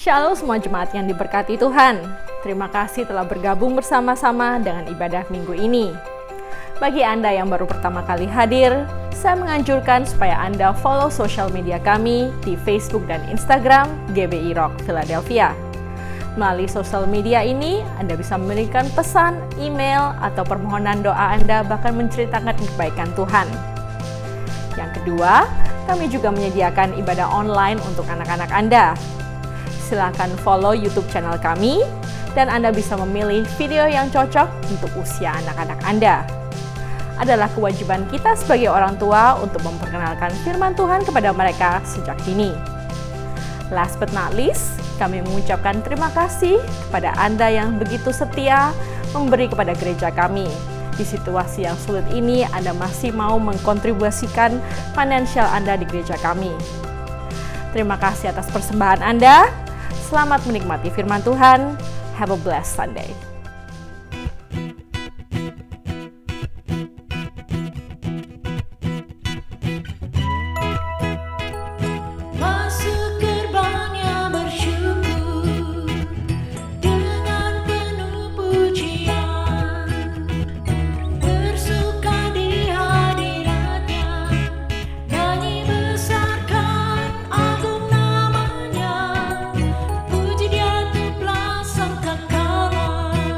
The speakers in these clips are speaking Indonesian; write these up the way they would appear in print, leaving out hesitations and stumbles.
Shalom semua jemaat yang diberkati Tuhan. Terima kasih telah bergabung bersama-sama dengan ibadah minggu ini. Bagi Anda yang baru pertama kali hadir, saya menganjurkan supaya Anda follow sosial media kami di Facebook dan Instagram GBI Rock Philadelphia. Melalui sosial media ini, Anda bisa memberikan pesan, email, atau permohonan doa Anda, bahkan menceritakan kebaikan Tuhan. Yang kedua, kami juga menyediakan ibadah online untuk anak-anak Anda. Silakan follow YouTube channel kami, dan Anda bisa memilih video yang cocok untuk usia anak-anak Anda. Adalah kewajiban kita sebagai orang tua untuk memperkenalkan firman Tuhan kepada mereka sejak dini. Last but not least, kami mengucapkan terima kasih kepada Anda yang begitu setia memberi kepada gereja kami. Di situasi yang sulit ini, Anda masih mau mengkontribusikan finansial Anda di gereja kami. Terima kasih atas persembahan Anda. Selamat menikmati firman Tuhan. Have a blessed Sunday. Puji dia untuk belas sangkakala.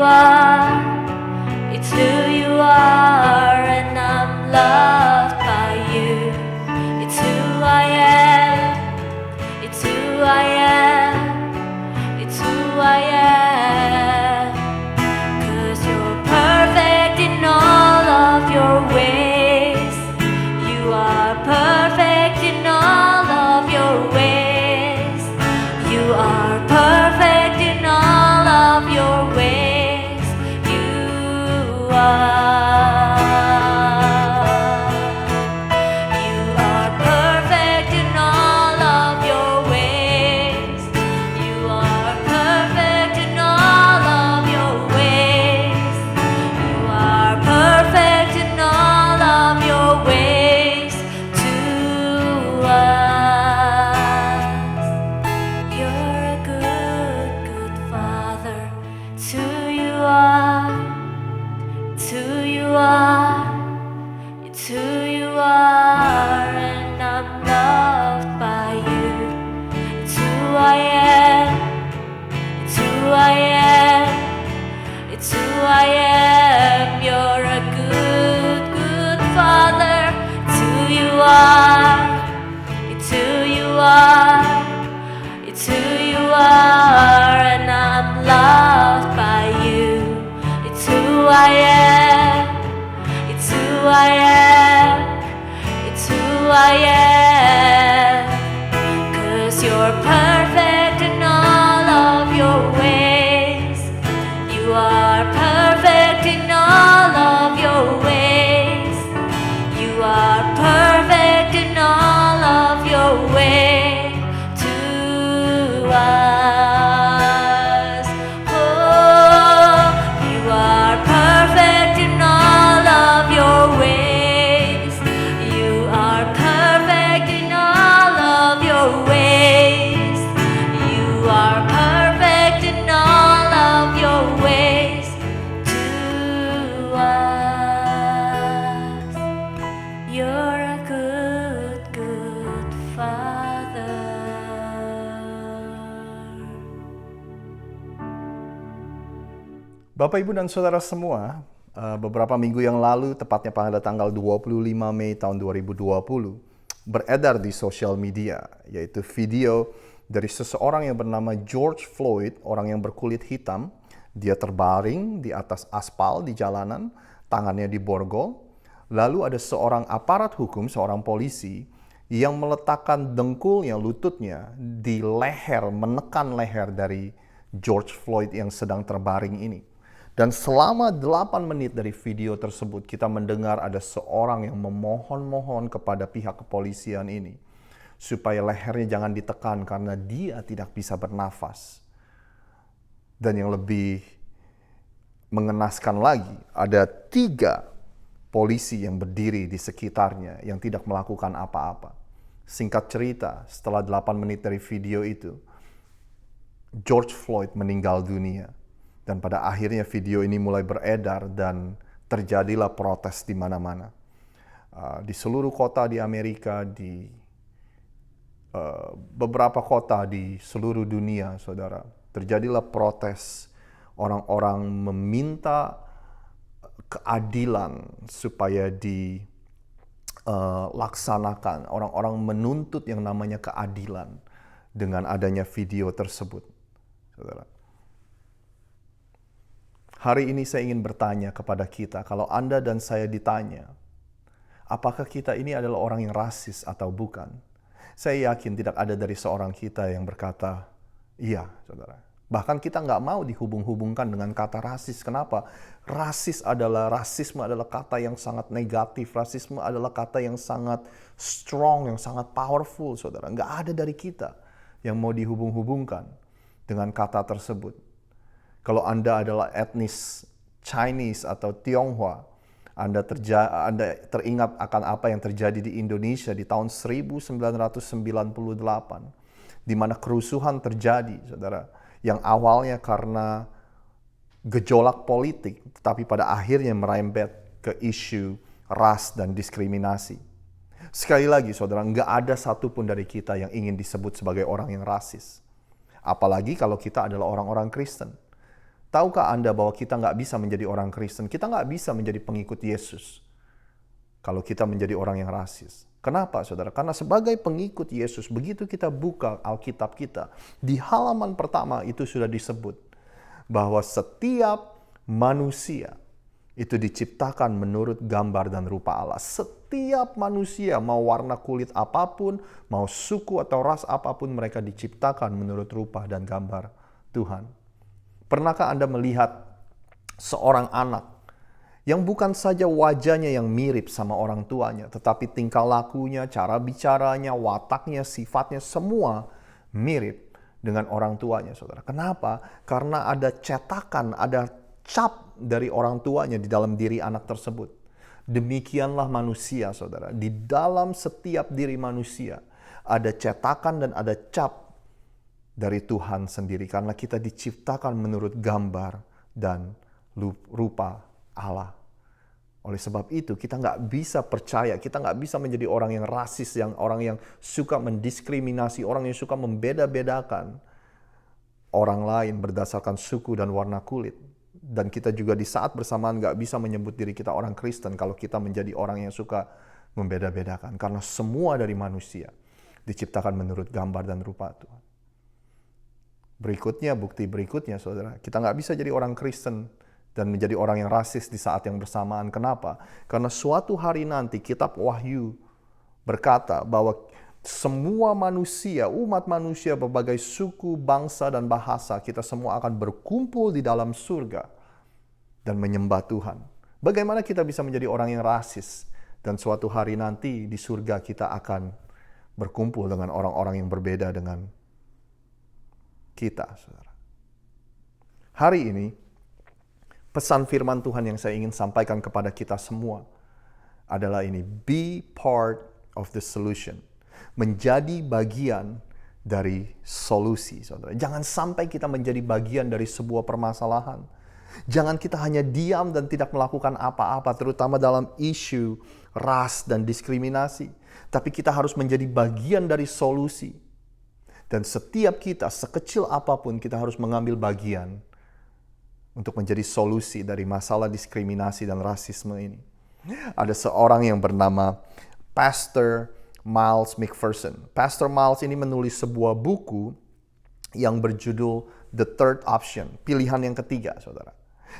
are, it's who you are, and I'm loved by you. It's who I am, it's who I am, it's who I am. 'Cause you're perfect in all of your ways. You are perfect in all of your ways. You are perfect in all of your ways. You are. You are perfect in all of your ways. You are perfect in all of your ways. You are perfect in all of your ways to us. You're a good, good Father. It's who you are. It's who you are. It's who you are, and I'm loved by you. It's who I am. It's who I am. It's who I am. You're a good, good Father. It's who you are. It's who you are. It's who you are, and I'm loved by you. It's who I am. It's who I am. It's who I am. 'Cause you're perfect in all of your ways. You are perfect in all of your ways. You are perfect in all of your ways to us. Oh, you are perfect in all of your ways. You are perfect in all of your ways. You are perfect in all of your ways to us. You're a good, good Father. Bapak, Ibu, dan Saudara semua, beberapa minggu yang lalu, tepatnya pada tanggal 25 Mei tahun 2020, beredar di sosial media, yaitu video dari seseorang yang bernama George Floyd, orang yang berkulit hitam. Dia terbaring di atas aspal di jalanan, tangannya diborgol. Lalu ada seorang aparat hukum, seorang polisi, yang meletakkan dengkulnya, lututnya, di leher, menekan leher dari George Floyd yang sedang terbaring ini. Dan selama 8 menit dari video tersebut, kita mendengar ada seorang yang memohon-mohon kepada pihak kepolisian ini, supaya lehernya jangan ditekan karena dia tidak bisa bernafas. Dan yang lebih mengenaskan lagi, ada 3 polisi yang berdiri di sekitarnya yang tidak melakukan apa-apa. Singkat cerita, setelah 8 menit dari video itu, George Floyd meninggal dunia. Dan pada akhirnya video ini mulai beredar dan terjadilah protes di mana-mana. Di seluruh kota di Amerika, di beberapa kota di seluruh dunia, saudara. Terjadilah protes. Orang-orang meminta keadilan supaya dilaksanakan. Orang-orang menuntut yang namanya keadilan dengan adanya video tersebut, saudara. Hari ini saya ingin bertanya kepada kita, kalau Anda dan saya ditanya, apakah kita ini adalah orang yang rasis atau bukan? Saya yakin tidak ada dari seorang kita yang berkata, iya, saudara. Bahkan kita nggak mau dihubung-hubungkan dengan kata rasis. Kenapa? Rasisme adalah kata yang sangat negatif. Rasisme adalah kata yang sangat strong, yang sangat powerful, saudara. Nggak ada dari kita yang mau dihubung-hubungkan dengan kata tersebut. Kalau Anda adalah etnis Chinese atau Tionghoa, Anda teringat akan apa yang terjadi di Indonesia di tahun 1998, di mana kerusuhan terjadi, saudara, yang awalnya karena gejolak politik, tetapi pada akhirnya merembet ke isu ras dan diskriminasi. Sekali lagi, saudara, nggak ada satupun dari kita yang ingin disebut sebagai orang yang rasis. Apalagi kalau kita adalah orang-orang Kristen. Tahukah Anda bahwa kita nggak bisa menjadi orang Kristen? Kita nggak bisa menjadi pengikut Yesus kalau kita menjadi orang yang rasis. Kenapa, saudara? Karena sebagai pengikut Yesus, begitu kita buka Alkitab kita, di halaman pertama itu sudah disebut bahwa setiap manusia itu diciptakan menurut gambar dan rupa Allah. Setiap manusia, mau warna kulit apapun, mau suku atau ras apapun, mereka diciptakan menurut rupa dan gambar Tuhan. Pernahkah Anda melihat seorang anak yang bukan saja wajahnya yang mirip sama orang tuanya, tetapi tingkah lakunya, cara bicaranya, wataknya, sifatnya, semua mirip dengan orang tuanya, saudara. Kenapa? Karena ada cetakan, ada cap dari orang tuanya di dalam diri anak tersebut. Demikianlah manusia, saudara. Di dalam setiap diri manusia ada cetakan dan ada cap dari Tuhan sendiri. Karena kita diciptakan menurut gambar dan rupa Allah. Oleh sebab itu kita nggak bisa percaya, kita nggak bisa menjadi orang yang rasis, orang yang suka mendiskriminasi, orang yang suka membeda-bedakan orang lain berdasarkan suku dan warna kulit. Dan kita juga di saat bersamaan nggak bisa menyebut diri kita orang Kristen kalau kita menjadi orang yang suka membeda-bedakan. Karena semua dari manusia diciptakan menurut gambar dan rupa Tuhan. Berikutnya, bukti berikutnya, saudara, kita nggak bisa jadi orang Kristen dan menjadi orang yang rasis di saat yang bersamaan. Kenapa? Karena suatu hari nanti kitab Wahyu berkata bahwa semua manusia, umat manusia, berbagai suku, bangsa, dan bahasa, kita semua akan berkumpul di dalam surga dan menyembah Tuhan. Bagaimana kita bisa menjadi orang yang rasis dan suatu hari nanti di surga kita akan berkumpul dengan orang-orang yang berbeda dengan kita, saudara. Hari ini, pesan firman Tuhan yang saya ingin sampaikan kepada kita semua adalah ini: be part of the solution. Menjadi bagian dari solusi, saudara. Jangan sampai kita menjadi bagian dari sebuah permasalahan. Jangan kita hanya diam dan tidak melakukan apa-apa, terutama dalam isu ras dan diskriminasi. Tapi kita harus menjadi bagian dari solusi. Dan setiap kita, sekecil apapun, kita harus mengambil bagian untuk menjadi solusi dari masalah diskriminasi dan rasisme ini. Ada seorang yang bernama Pastor Miles McPherson. Pastor Miles ini menulis sebuah buku yang berjudul The Third Option, pilihan yang ketiga, saudara.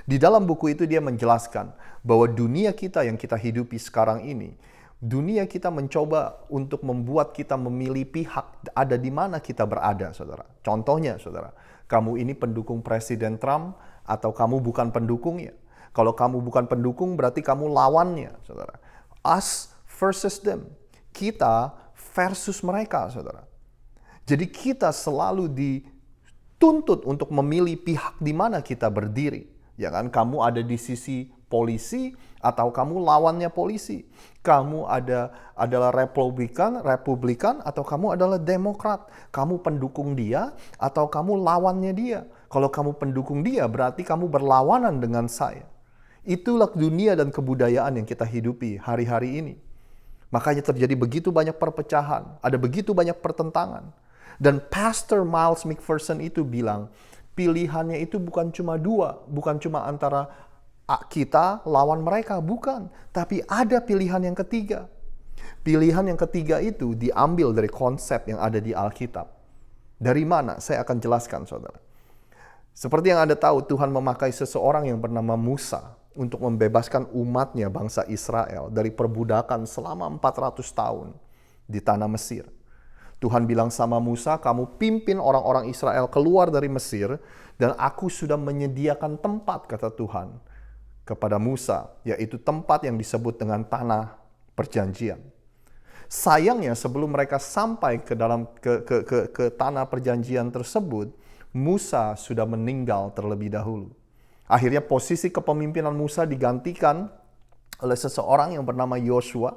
Di dalam buku itu dia menjelaskan bahwa dunia kita yang kita hidupi sekarang ini, dunia kita mencoba untuk membuat kita memilih pihak ada di mana kita berada, saudara. Contohnya, saudara, kamu ini pendukung Presiden Trump atau kamu bukan pendukungnya. Kalau kamu bukan pendukung, berarti kamu lawannya, saudara. Us versus them. Kita versus mereka, saudara. Jadi kita selalu dituntut untuk memilih pihak di mana kita berdiri. Ya kan, kamu ada di sisi polisi atau kamu lawannya polisi. Kamu adalah Republikan atau kamu adalah Demokrat. Kamu pendukung dia atau kamu lawannya dia. Kalau kamu pendukung dia, berarti kamu berlawanan dengan saya. Itulah dunia dan kebudayaan yang kita hidupi hari-hari ini. Makanya terjadi begitu banyak perpecahan, ada begitu banyak pertentangan. Dan Pastor Miles McPherson itu bilang, pilihannya itu bukan cuma dua, bukan cuma antara kita lawan mereka, bukan. Tapi ada pilihan yang ketiga. Pilihan yang ketiga itu diambil dari konsep yang ada di Alkitab. Dari mana? Saya akan jelaskan, saudara. Seperti yang Anda tahu, Tuhan memakai seseorang yang bernama Musa untuk membebaskan umatnya, bangsa Israel, dari perbudakan selama 400 tahun di tanah Mesir. Tuhan bilang sama Musa, kamu pimpin orang-orang Israel keluar dari Mesir, dan aku sudah menyediakan tempat, kata Tuhan, kepada Musa, yaitu tempat yang disebut dengan tanah perjanjian. Sayangnya sebelum mereka sampai ke dalam ke tanah perjanjian tersebut, Musa sudah meninggal terlebih dahulu. Akhirnya posisi kepemimpinan Musa digantikan oleh seseorang yang bernama Yosua.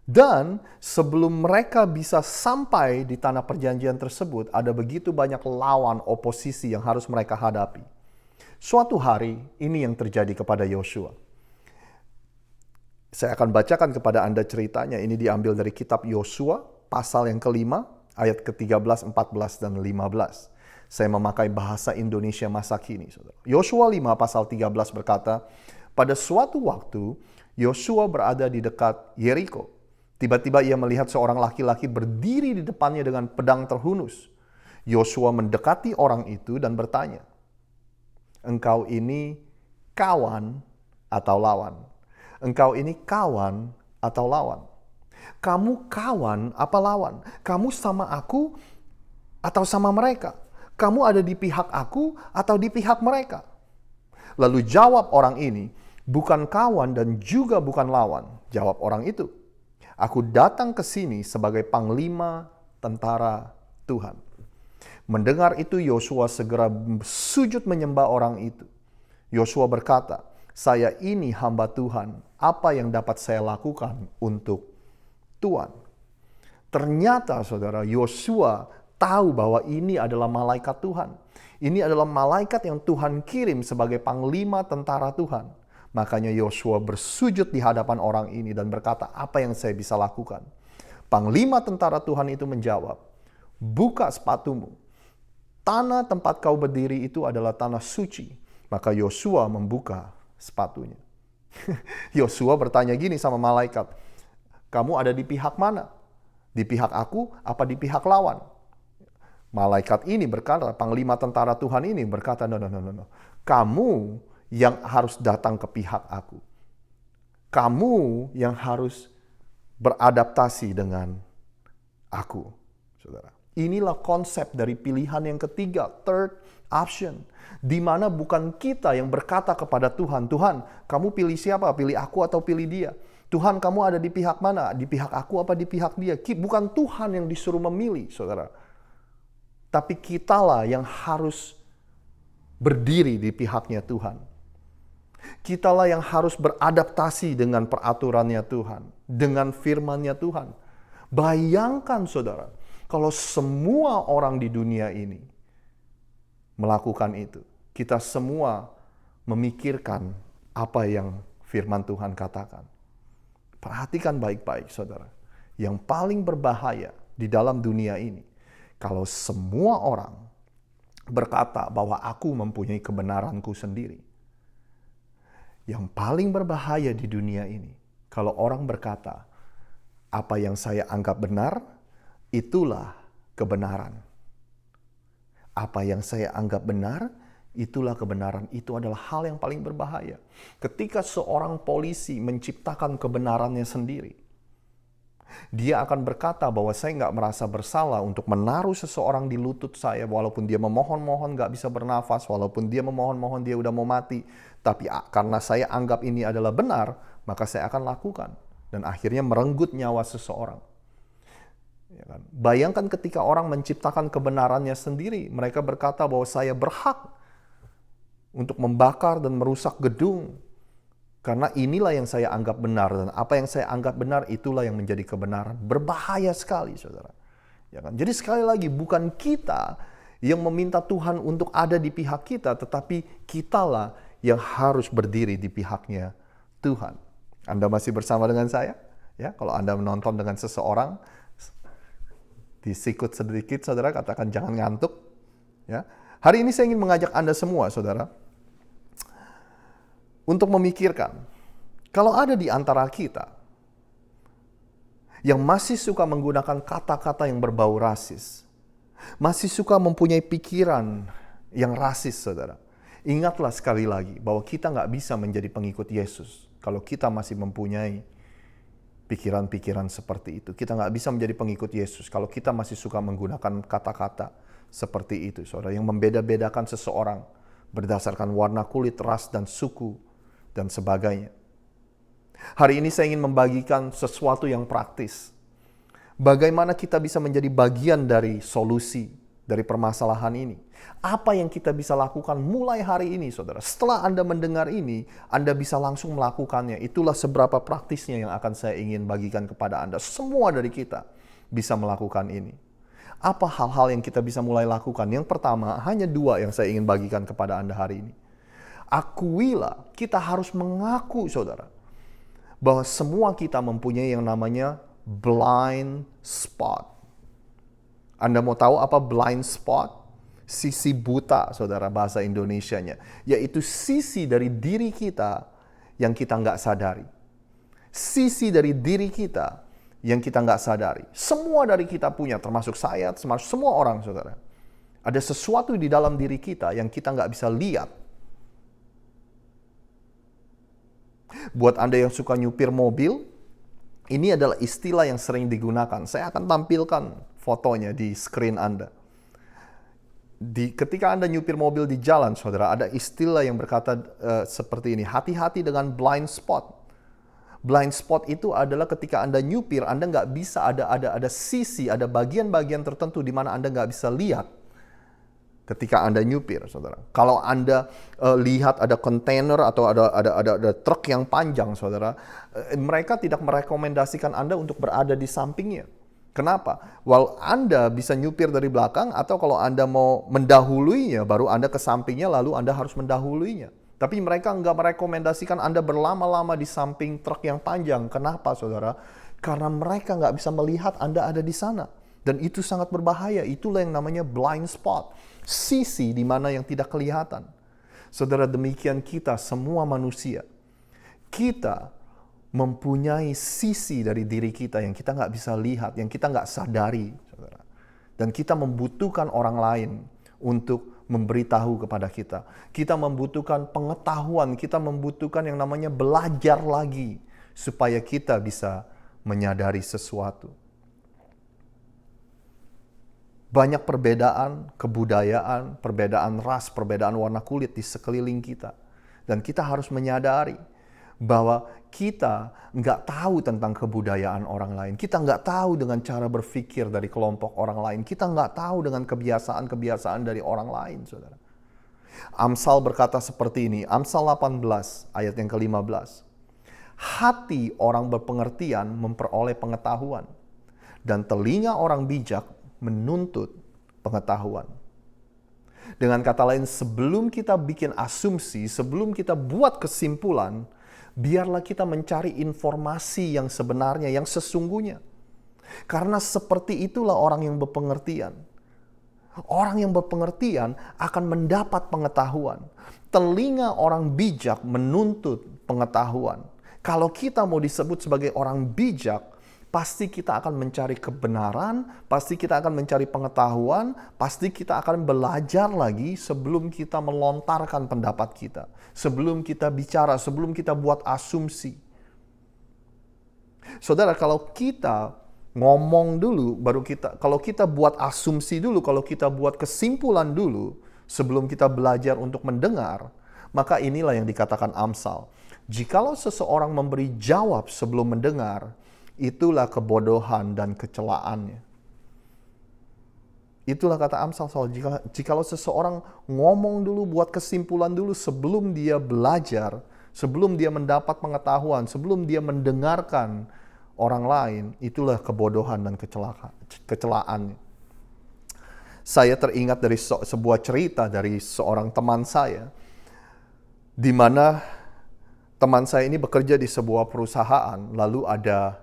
Dan sebelum mereka bisa sampai di tanah perjanjian tersebut, ada begitu banyak lawan oposisi yang harus mereka hadapi. Suatu hari, ini yang terjadi kepada Yosua. Saya akan bacakan kepada Anda ceritanya. Ini diambil dari kitab Yosua, pasal yang ke-5, ayat ke-13, 14, dan 15. Saya memakai bahasa Indonesia masa kini, saudara. Yosua 5 pasal 13 berkata, pada suatu waktu Yosua berada di dekat Yeriko. Tiba-tiba ia melihat seorang laki-laki berdiri di depannya dengan pedang terhunus. Yosua mendekati orang itu dan bertanya, engkau ini kawan atau lawan? Engkau ini kawan atau lawan? Kamu kawan apa lawan? Kamu sama aku atau sama mereka? Kamu ada di pihak aku atau di pihak mereka? Lalu jawab orang ini, bukan kawan dan juga bukan lawan. Jawab orang itu, aku datang ke sini sebagai panglima tentara Tuhan. Mendengar itu Yosua segera sujud menyembah orang itu. Yosua berkata, saya ini hamba Tuhan, apa yang dapat saya lakukan untuk Tuhan? Ternyata saudara, Yosua tahu bahwa ini adalah malaikat Tuhan. Ini adalah malaikat yang Tuhan kirim sebagai panglima tentara Tuhan. Makanya Yosua bersujud di hadapan orang ini dan berkata, apa yang saya bisa lakukan? Panglima tentara Tuhan itu menjawab, buka sepatumu. Tanah tempat kau berdiri itu adalah tanah suci. Maka Yosua membuka sepatunya. Yosua bertanya gini sama malaikat, kamu ada di pihak mana? Di pihak aku apa di pihak lawan? Malaikat ini berkata, panglima tentara Tuhan ini berkata, no. Kamu yang harus datang ke pihak aku. Kamu yang harus beradaptasi dengan aku, saudara. Inilah konsep dari pilihan yang ketiga, third option. Di mana bukan kita yang berkata kepada Tuhan, Tuhan, kamu pilih siapa? Pilih aku atau pilih dia? Tuhan, kamu ada di pihak mana? Di pihak aku apa di pihak dia? Bukan Tuhan yang disuruh memilih, saudara. Tapi kitalah yang harus berdiri di pihaknya Tuhan. Kitalah yang harus beradaptasi dengan peraturannya Tuhan, dengan firman-Nya Tuhan. Bayangkan saudara, kalau semua orang di dunia ini melakukan itu, kita semua memikirkan apa yang firman Tuhan katakan. Perhatikan baik-baik saudara, yang paling berbahaya di dalam dunia ini, kalau semua orang berkata bahwa aku mempunyai kebenaranku sendiri. Yang paling berbahaya di dunia ini, kalau orang berkata, apa yang saya anggap benar, itulah kebenaran. Apa yang saya anggap benar, itulah kebenaran. Itu adalah hal yang paling berbahaya. Ketika seorang polisi menciptakan kebenarannya sendiri, dia akan berkata bahwa saya nggak merasa bersalah untuk menaruh seseorang di lutut saya, walaupun dia memohon-mohon nggak bisa bernafas, walaupun dia memohon-mohon dia udah mau mati. Tapi karena saya anggap ini adalah benar, maka saya akan lakukan. Dan akhirnya merenggut nyawa seseorang. Ya kan? Bayangkan ketika orang menciptakan kebenarannya sendiri, mereka berkata bahwa saya berhak untuk membakar dan merusak gedung. Karena inilah yang saya anggap benar, dan apa yang saya anggap benar itulah yang menjadi kebenaran. Berbahaya sekali, saudara. Ya kan? Jadi sekali lagi, bukan kita yang meminta Tuhan untuk ada di pihak kita, tetapi kitalah yang harus berdiri di pihaknya Tuhan. Anda masih bersama dengan saya? Ya, kalau Anda menonton dengan seseorang, disikut sedikit, saudara, katakan jangan ngantuk. Ya, hari ini saya ingin mengajak Anda semua, saudara, untuk memikirkan, kalau ada di antara kita yang masih suka menggunakan kata-kata yang berbau rasis, masih suka mempunyai pikiran yang rasis, saudara. Ingatlah sekali lagi bahwa kita nggak bisa menjadi pengikut Yesus kalau kita masih mempunyai pikiran-pikiran seperti itu. Kita nggak bisa menjadi pengikut Yesus kalau kita masih suka menggunakan kata-kata seperti itu, saudara, yang membeda-bedakan seseorang berdasarkan warna kulit, ras, dan suku, dan sebagainya. Hari ini saya ingin membagikan sesuatu yang praktis. Bagaimana kita bisa menjadi bagian dari solusi dari permasalahan ini. Apa yang kita bisa lakukan mulai hari ini, saudara. Setelah Anda mendengar ini, Anda bisa langsung melakukannya. Itulah seberapa praktisnya yang akan saya ingin bagikan kepada Anda. Semua dari kita bisa melakukan ini. Apa hal-hal yang kita bisa mulai lakukan? Yang pertama, hanya 2 yang saya ingin bagikan kepada Anda hari ini. Akuilah, kita harus mengaku, saudara, bahwa semua kita mempunyai yang namanya blind spot. Anda mau tahu apa blind spot? sisi buta, saudara, bahasa Indonesianya, yaitu sisi dari diri kita yang kita nggak sadari. Sisi dari diri kita yang kita nggak sadari. Semua dari kita punya, termasuk saya, termasuk semua orang, saudara. Ada sesuatu di dalam diri kita yang kita nggak bisa lihat. Buat Anda yang suka nyupir mobil, ini adalah istilah yang sering digunakan. Saya akan tampilkan fotonya di screen Anda. Ketika Anda nyupir mobil di jalan, saudara, ada istilah yang berkata seperti ini, hati-hati dengan blind spot. Blind spot itu adalah ketika Anda nyupir, Anda nggak bisa ada sisi, ada bagian-bagian tertentu di mana Anda nggak bisa lihat ketika Anda nyupir, saudara. Kalau Anda lihat ada kontainer atau ada truk yang panjang, saudara, mereka tidak merekomendasikan Anda untuk berada di sampingnya. Kenapa? Anda bisa nyupir dari belakang, atau kalau Anda mau mendahuluinya, baru Anda ke sampingnya, lalu Anda harus mendahuluinya. Tapi mereka nggak merekomendasikan Anda berlama-lama di samping truk yang panjang. Kenapa, saudara? Karena mereka nggak bisa melihat Anda ada di sana. Dan itu sangat berbahaya. Itulah yang namanya blind spot. Sisi di mana yang tidak kelihatan. Saudara, demikian kita semua manusia. Kita mempunyai sisi dari diri kita yang kita nggak bisa lihat, yang kita nggak sadari, saudara. Dan kita membutuhkan orang lain untuk memberitahu kepada kita. Kita membutuhkan pengetahuan, kita membutuhkan yang namanya belajar lagi, supaya kita bisa menyadari sesuatu. Banyak perbedaan kebudayaan, perbedaan ras, perbedaan warna kulit di sekeliling kita. Dan kita harus menyadari bahwa kita nggak tahu tentang kebudayaan orang lain. Kita nggak tahu dengan cara berpikir dari kelompok orang lain. Kita nggak tahu dengan kebiasaan-kebiasaan dari orang lain, saudara. Amsal berkata seperti ini, Amsal 18 ayat yang ke-15. Hati orang berpengertian memperoleh pengetahuan, dan telinga orang bijak menuntut pengetahuan. Dengan kata lain, sebelum kita bikin asumsi, sebelum kita buat kesimpulan, biarlah kita mencari informasi yang sebenarnya, yang sesungguhnya. Karena seperti itulah orang yang berpengertian. Orang yang berpengertian akan mendapat pengetahuan. Telinga orang bijak menuntut pengetahuan. Kalau kita mau disebut sebagai orang bijak, pasti kita akan mencari kebenaran, pasti kita akan mencari pengetahuan, pasti kita akan belajar lagi sebelum kita melontarkan pendapat kita. Sebelum kita bicara, sebelum kita buat asumsi. Saudara, kalau kita ngomong dulu, kalau kita buat asumsi dulu, kalau kita buat kesimpulan dulu, sebelum kita belajar untuk mendengar, maka inilah yang dikatakan Amsal. Jikalau seseorang memberi jawab sebelum mendengar, itulah kebodohan dan kecelaannya. Itulah kata Amsal, jikalau seseorang ngomong dulu, buat kesimpulan dulu sebelum dia belajar, sebelum dia mendapat pengetahuan, sebelum dia mendengarkan orang lain, itulah kebodohan dan kecelaannya. Saya teringat dari sebuah cerita dari seorang teman saya, di mana teman saya ini bekerja di sebuah perusahaan, lalu ada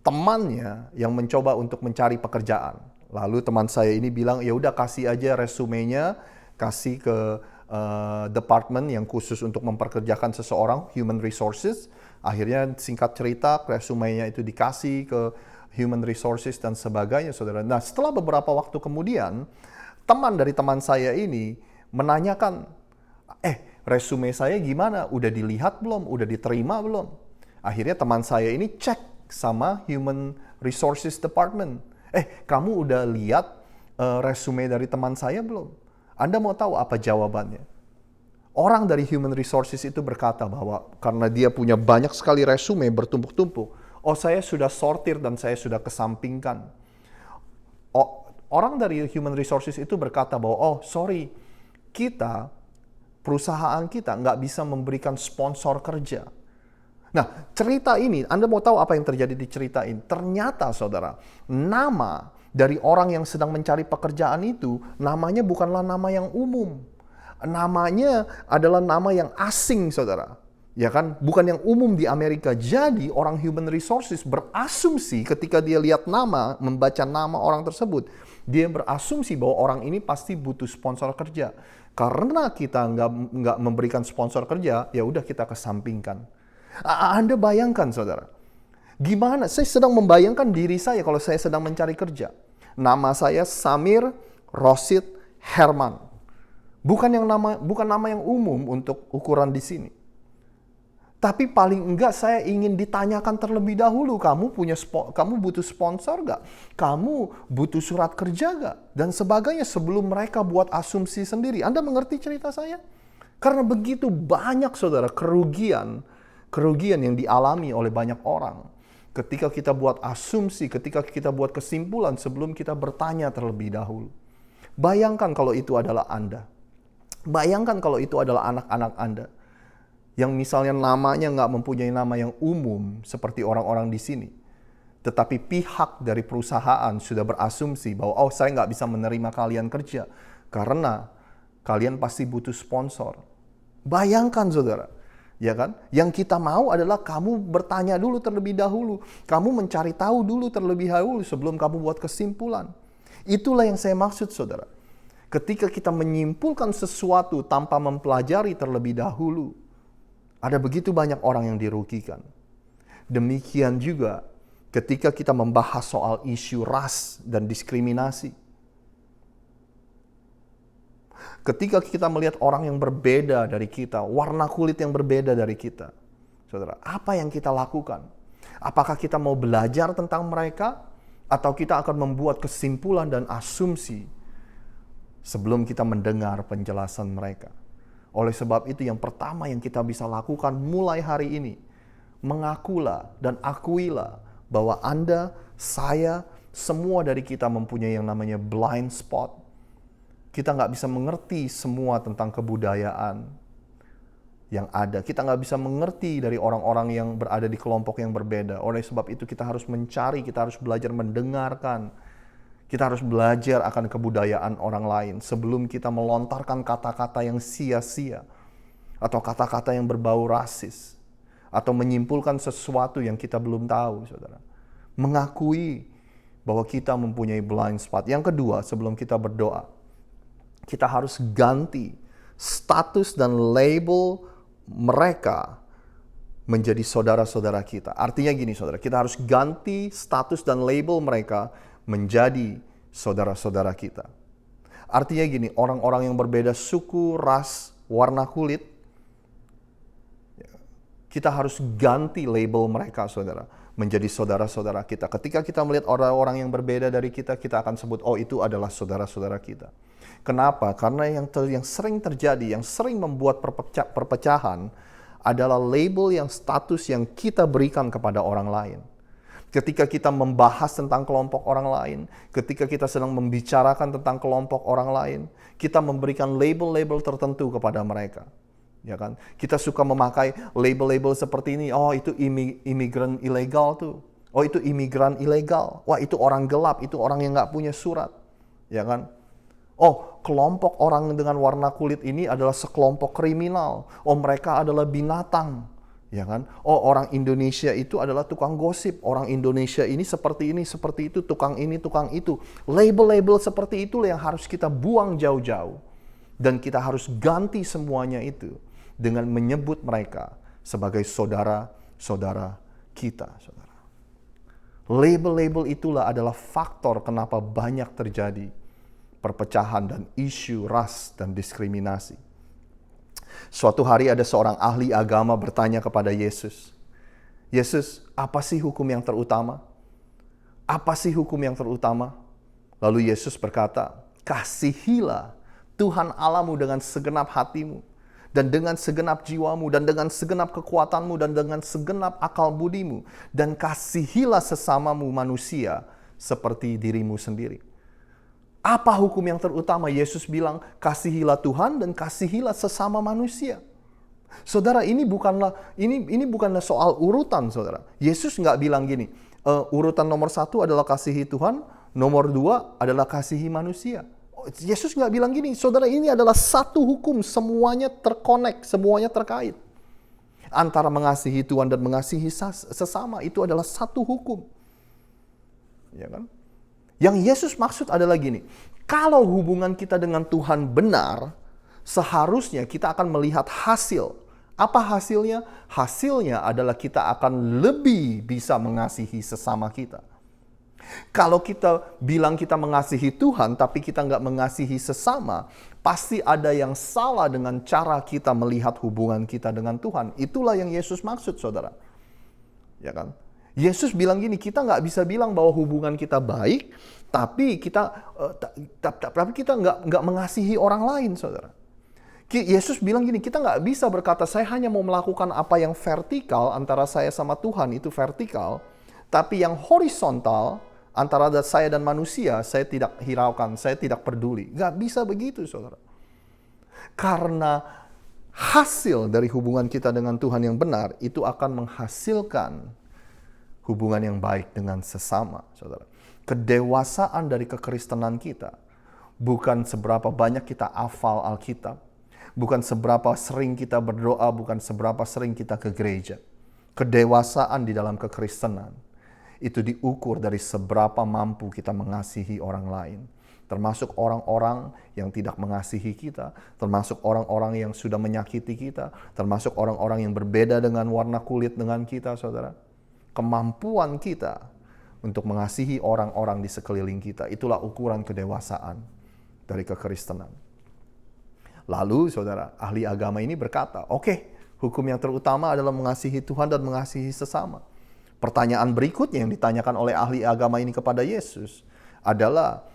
temannya yang mencoba untuk mencari pekerjaan. Lalu teman saya ini bilang, ya udah kasih aja resumenya, kasih ke departemen yang khusus untuk memperkerjakan seseorang, human resources. Akhirnya singkat cerita, resumenya itu dikasih ke human resources dan sebagainya, saudara. Nah, setelah beberapa waktu kemudian, teman dari teman saya ini menanyakan, resume saya gimana? Udah dilihat belum? Udah diterima belum? Akhirnya teman saya ini cek sama Human Resources Department. Kamu udah lihat resume dari teman saya belum? Anda mau tahu apa jawabannya? Orang dari Human Resources itu berkata bahwa karena dia punya banyak sekali resume bertumpuk-tumpuk, saya sudah sortir dan saya sudah kesampingkan. Orang dari Human Resources itu berkata bahwa, sorry, perusahaan kita nggak bisa memberikan sponsor kerja. Nah, cerita ini, Anda mau tahu apa yang terjadi di cerita ini? Ternyata, saudara, nama dari orang yang sedang mencari pekerjaan itu, namanya bukanlah nama yang umum. Namanya adalah nama yang asing, saudara. Ya kan? Bukan yang umum di Amerika. Jadi orang human resources berasumsi ketika dia lihat nama, membaca nama orang tersebut, dia berasumsi bahwa orang ini pasti butuh sponsor kerja. Karena kita nggak memberikan sponsor kerja, ya udah kita kesampingkan. Anda bayangkan, saudara. Gimana? Saya sedang membayangkan diri saya kalau saya sedang mencari kerja. Nama saya Samir Rosid Herman. Bukan nama yang umum untuk ukuran di sini. Tapi paling enggak saya ingin ditanyakan terlebih dahulu, kamu butuh sponsor gak? Kamu butuh surat kerja gak? Dan sebagainya sebelum mereka buat asumsi sendiri. Anda mengerti cerita saya? Karena begitu banyak, saudara, kerugian yang dialami oleh banyak orang. Ketika kita buat asumsi, ketika kita buat kesimpulan sebelum kita bertanya terlebih dahulu. Bayangkan kalau itu adalah Anda. Bayangkan kalau itu adalah anak-anak Anda. Yang misalnya namanya nggak mempunyai nama yang umum seperti orang-orang di sini. Tetapi pihak dari perusahaan sudah berasumsi bahwa saya nggak bisa menerima kalian kerja karena kalian pasti butuh sponsor. Bayangkan, saudara. Ya kan? Yang kita mau adalah kamu bertanya dulu terlebih dahulu. Kamu mencari tahu dulu terlebih dahulu sebelum kamu buat kesimpulan. Itulah yang saya maksud, saudara. Ketika kita menyimpulkan sesuatu tanpa mempelajari terlebih dahulu, ada begitu banyak orang yang dirugikan. Demikian juga ketika kita membahas soal isu ras dan diskriminasi. Ketika kita melihat orang yang berbeda dari kita, warna kulit yang berbeda dari kita, saudara, apa yang kita lakukan? Apakah kita mau belajar tentang mereka, atau kita akan membuat kesimpulan dan asumsi sebelum kita mendengar penjelasan mereka? Oleh sebab itu yang pertama yang kita bisa lakukan mulai hari ini, mengakulah dan akuilah bahwa Anda, saya, semua dari kita mempunyai yang namanya blind spot. Kita nggak bisa mengerti semua tentang kebudayaan yang ada. Kita nggak bisa mengerti dari orang-orang yang berada di kelompok yang berbeda. Oleh sebab itu kita harus mencari, kita harus belajar mendengarkan. Kita harus belajar akan kebudayaan orang lain sebelum kita melontarkan kata-kata yang sia-sia atau kata-kata yang berbau rasis atau menyimpulkan sesuatu yang kita belum tahu, saudara. Mengakui bahwa kita mempunyai blind spot. Yang kedua, sebelum kita berdoa, kita harus ganti status dan label mereka menjadi saudara-saudara kita. Artinya gini, saudara, kita harus ganti status dan label mereka menjadi saudara-saudara kita. Artinya gini, orang-orang yang berbeda suku, ras, warna kulit, kita harus ganti label mereka, saudara, menjadi saudara-saudara kita. Ketika kita melihat orang-orang yang berbeda dari kita, kita akan sebut, itu adalah saudara-saudara kita. Kenapa? Karena yang sering terjadi, yang sering membuat perpecahan adalah label yang status yang kita berikan kepada orang lain. Ketika kita membahas tentang kelompok orang lain, ketika kita sedang membicarakan tentang kelompok orang lain, kita memberikan label-label tertentu kepada mereka. Ya kan? Kita suka memakai label-label seperti ini. Itu imigran ilegal tuh. Itu imigran ilegal. Wah, itu orang gelap, itu orang yang nggak punya surat. Ya kan? Kelompok orang dengan warna kulit ini adalah sekelompok kriminal. Mereka adalah binatang. Ya kan? Orang Indonesia itu adalah tukang gosip. Orang Indonesia ini, seperti itu, tukang ini, tukang itu. Label-label seperti itulah yang harus kita buang jauh-jauh. Dan kita harus ganti semuanya itu dengan menyebut mereka sebagai saudara-saudara kita, saudara. Label-label itulah adalah faktor kenapa banyak terjadi perpecahan dan isu ras dan diskriminasi. Suatu hari ada seorang ahli agama bertanya kepada Yesus, "Yesus, apa sih hukum yang terutama? Apa sih hukum yang terutama?" Lalu Yesus berkata, "Kasihilah Tuhan Allahmu dengan segenap hatimu, dan dengan segenap jiwamu, dan dengan segenap kekuatanmu, dan dengan segenap akal budimu, dan kasihilah sesamamu manusia seperti dirimu sendiri." Apa hukum yang terutama? Yesus bilang, kasihilah Tuhan dan kasihilah sesama manusia. Saudara, ini bukanlah soal urutan, saudara. Yesus nggak bilang gini, urutan nomor 1 adalah kasihi Tuhan, nomor 2 adalah kasihi manusia. Yesus nggak bilang gini, saudara, ini adalah satu hukum, semuanya terkonek, semuanya terkait. Antara mengasihi Tuhan dan mengasihi sesama itu adalah satu hukum. Ya kan? Yang Yesus maksud adalah gini, kalau hubungan kita dengan Tuhan benar, seharusnya kita akan melihat hasil. Apa hasilnya? Hasilnya adalah kita akan lebih bisa mengasihi sesama kita. Kalau kita bilang kita mengasihi Tuhan, tapi kita nggak mengasihi sesama, pasti ada yang salah dengan cara kita melihat hubungan kita dengan Tuhan. Itulah yang Yesus maksud, saudara. Ya kan? Yesus bilang gini, kita nggak bisa bilang bahwa hubungan kita baik, tapi kita nggak mengasihi orang lain, saudara. Yesus bilang gini, kita nggak bisa berkata, saya hanya mau melakukan apa yang vertikal antara saya sama Tuhan, itu vertikal. Tapi yang horizontal, antara saya dan manusia, saya tidak hiraukan, saya tidak peduli. Nggak bisa begitu, saudara. Karena hasil dari hubungan kita dengan Tuhan yang benar, itu akan menghasilkan hubungan yang baik dengan sesama, saudara. Kedewasaan dari kekristenan kita, bukan seberapa banyak kita hafal Alkitab, bukan seberapa sering kita berdoa, bukan seberapa sering kita ke gereja. Kedewasaan di dalam kekristenan, itu diukur dari seberapa mampu kita mengasihi orang lain. Termasuk orang-orang yang tidak mengasihi kita, termasuk orang-orang yang sudah menyakiti kita, termasuk orang-orang yang berbeda dengan warna kulit dengan kita, saudara. Kemampuan kita untuk mengasihi orang-orang di sekeliling kita, itulah ukuran kedewasaan dari kekristenan. Lalu, saudara, ahli agama ini berkata, oke, hukum yang terutama adalah mengasihi Tuhan dan mengasihi sesama. Pertanyaan berikutnya yang ditanyakan oleh ahli agama ini kepada Yesus adalah,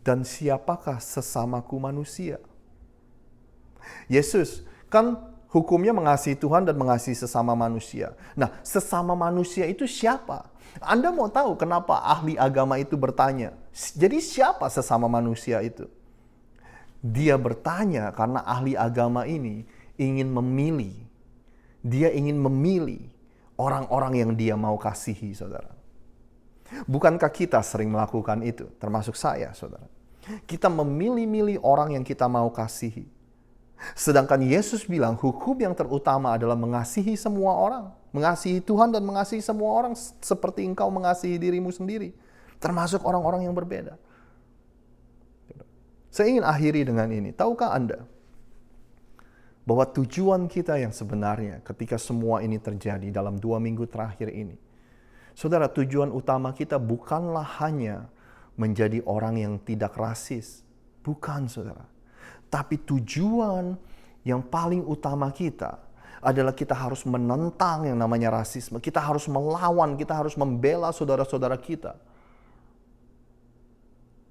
dan siapakah sesamaku manusia? Yesus, kan hukumnya mengasihi Tuhan dan mengasihi sesama manusia. Nah, sesama manusia itu siapa? Anda mau tahu kenapa ahli agama itu bertanya? Jadi siapa sesama manusia itu? Dia bertanya karena ahli agama ini ingin memilih. Dia ingin memilih orang-orang yang dia mau kasihi, saudara. Bukankah kita sering melakukan itu? Termasuk saya, saudara. Kita memilih-milih orang yang kita mau kasihi. Sedangkan Yesus bilang hukum yang terutama adalah mengasihi semua orang. Mengasihi Tuhan dan mengasihi semua orang seperti engkau mengasihi dirimu sendiri. Termasuk orang-orang yang berbeda. Saya ingin akhiri dengan ini. Tahukah Anda bahwa tujuan kita yang sebenarnya ketika semua ini terjadi dalam 2 minggu terakhir ini, saudara, tujuan utama kita bukanlah hanya menjadi orang yang tidak rasis. Bukan, saudara. Tapi tujuan yang paling utama kita adalah kita harus menentang yang namanya rasisme. Kita harus melawan, kita harus membela saudara-saudara kita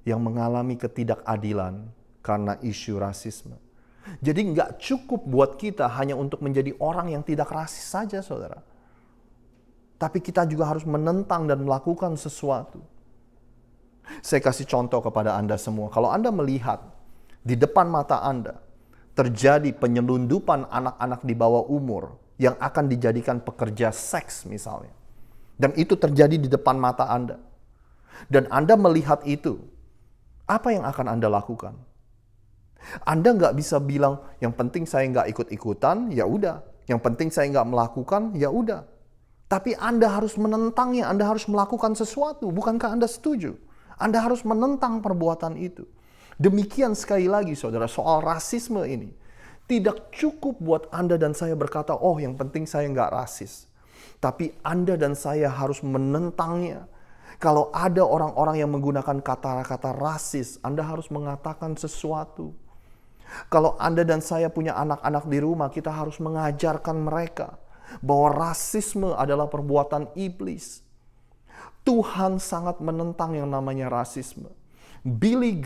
yang mengalami ketidakadilan karena isu rasisme. Jadi nggak cukup buat kita hanya untuk menjadi orang yang tidak rasis saja, saudara. Tapi kita juga harus menentang dan melakukan sesuatu. Saya kasih contoh kepada Anda semua. Kalau Anda melihat di depan mata Anda terjadi penyelundupan anak-anak di bawah umur yang akan dijadikan pekerja seks misalnya. Dan itu terjadi di depan mata Anda. Dan Anda melihat itu, apa yang akan Anda lakukan? Anda nggak bisa bilang, yang penting saya nggak ikut-ikutan, ya udah. Yang penting saya nggak melakukan, ya udah. Tapi Anda harus menentangnya, Anda harus melakukan sesuatu. Bukankah Anda setuju? Anda harus menentang perbuatan itu. Demikian sekali lagi, saudara, soal rasisme ini. Tidak cukup buat Anda dan saya berkata, oh yang penting saya nggak rasis. Tapi Anda dan saya harus menentangnya. Kalau ada orang-orang yang menggunakan kata-kata rasis, Anda harus mengatakan sesuatu. Kalau Anda dan saya punya anak-anak di rumah, kita harus mengajarkan mereka bahwa rasisme adalah perbuatan iblis. Tuhan sangat menentang yang namanya rasisme. Billy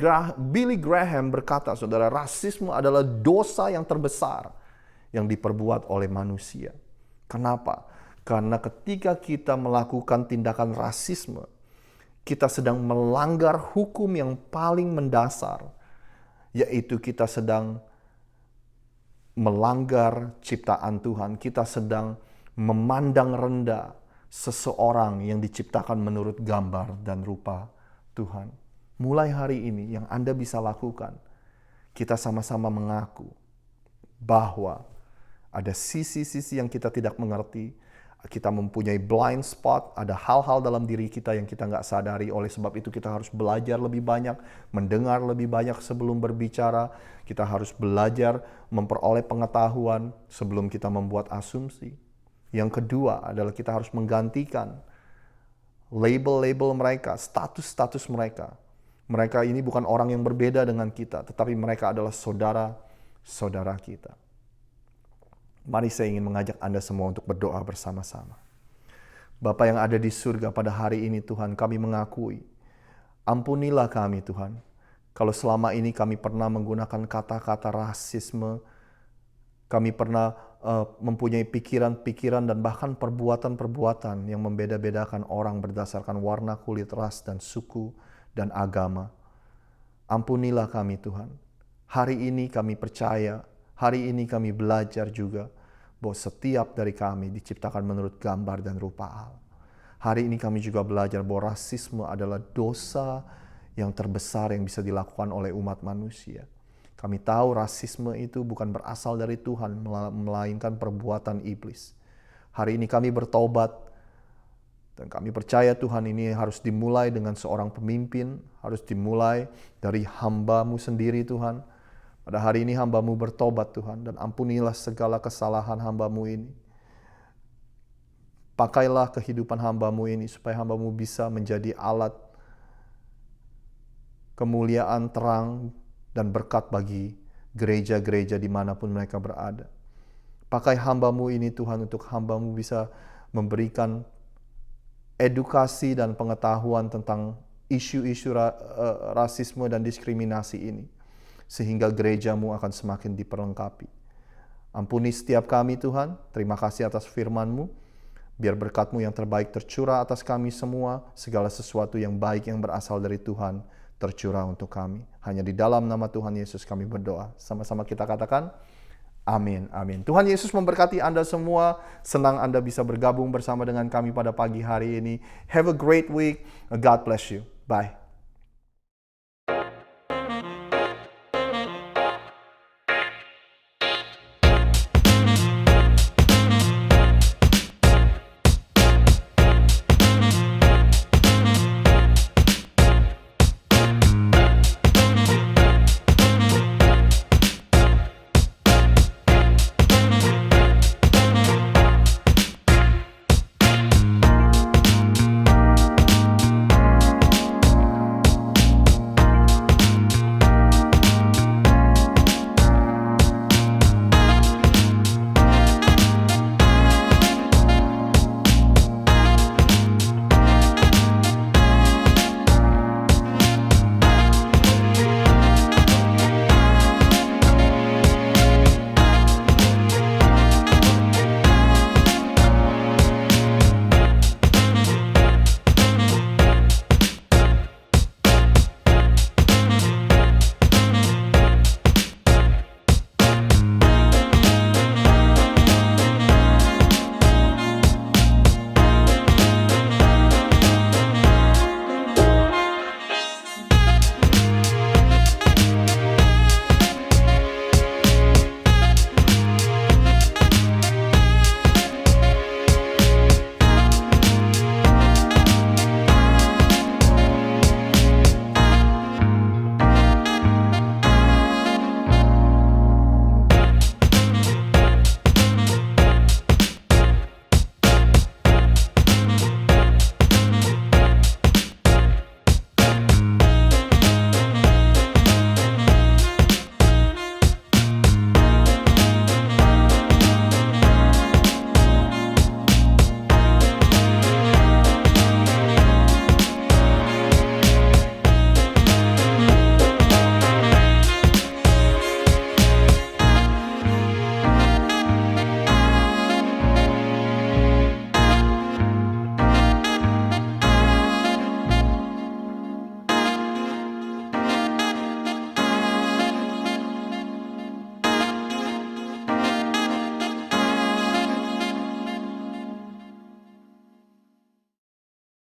Graham berkata, saudara, rasisme adalah dosa yang terbesar yang diperbuat oleh manusia. Kenapa? Karena ketika kita melakukan tindakan rasisme, kita sedang melanggar hukum yang paling mendasar, yaitu kita sedang melanggar ciptaan Tuhan. Kita sedang memandang rendah seseorang yang diciptakan menurut gambar dan rupa Tuhan. Mulai hari ini yang Anda bisa lakukan, kita sama-sama mengaku bahwa Ada sisi-sisi yang kita tidak mengerti. Kita mempunyai blind spot, ada hal-hal dalam diri kita yang kita nggak sadari. Oleh sebab itu kita harus belajar lebih banyak, mendengar lebih banyak sebelum berbicara. Kita harus belajar memperoleh pengetahuan sebelum kita membuat asumsi. Yang kedua adalah kita harus menggantikan label-label mereka, status-status mereka. Mereka ini bukan orang yang berbeda dengan kita, tetapi mereka adalah saudara-saudara kita. Mari saya ingin mengajak Anda semua untuk berdoa bersama-sama. Bapa yang ada di surga, pada hari ini Tuhan, kami mengakui, ampunilah kami Tuhan, kalau selama ini kami pernah menggunakan kata-kata rasisme, kami pernah mempunyai pikiran-pikiran dan bahkan perbuatan-perbuatan yang membeda-bedakan orang berdasarkan warna kulit, ras, dan suku, dan agama. Ampunilah kami Tuhan. Hari ini kami percaya, hari ini kami belajar juga bahwa setiap dari kami diciptakan menurut gambar dan rupa Allah. Hari ini kami juga belajar bahwa rasisme adalah dosa yang terbesar yang bisa dilakukan oleh umat manusia. Kami tahu rasisme itu bukan berasal dari Tuhan, melainkan perbuatan iblis. Hari ini kami bertobat, dan kami percaya Tuhan ini harus dimulai dengan seorang pemimpin, harus dimulai dari hamba-Mu sendiri Tuhan. Pada hari ini hamba-Mu bertobat Tuhan, dan ampunilah segala kesalahan hamba-Mu ini. Pakailah kehidupan hamba-Mu ini supaya hamba-Mu bisa menjadi alat kemuliaan, terang, dan berkat bagi gereja-gereja dimanapun mereka berada. Pakai hamba-Mu ini Tuhan untuk hamba-Mu bisa memberikan edukasi dan pengetahuan tentang isu-isu rasisme dan diskriminasi ini. Sehingga gereja-Mu akan semakin diperlengkapi. Ampuni setiap kami Tuhan, terima kasih atas firman-Mu. Biar berkat-Mu yang terbaik tercurah atas kami semua, segala sesuatu yang baik yang berasal dari Tuhan tercurah untuk kami. Hanya di dalam nama Tuhan Yesus kami berdoa. Sama-sama kita katakan, amin, amin. Tuhan Yesus memberkati Anda semua. Senang Anda bisa bergabung bersama dengan kami pada pagi hari ini. Have a great week. God bless you. Bye.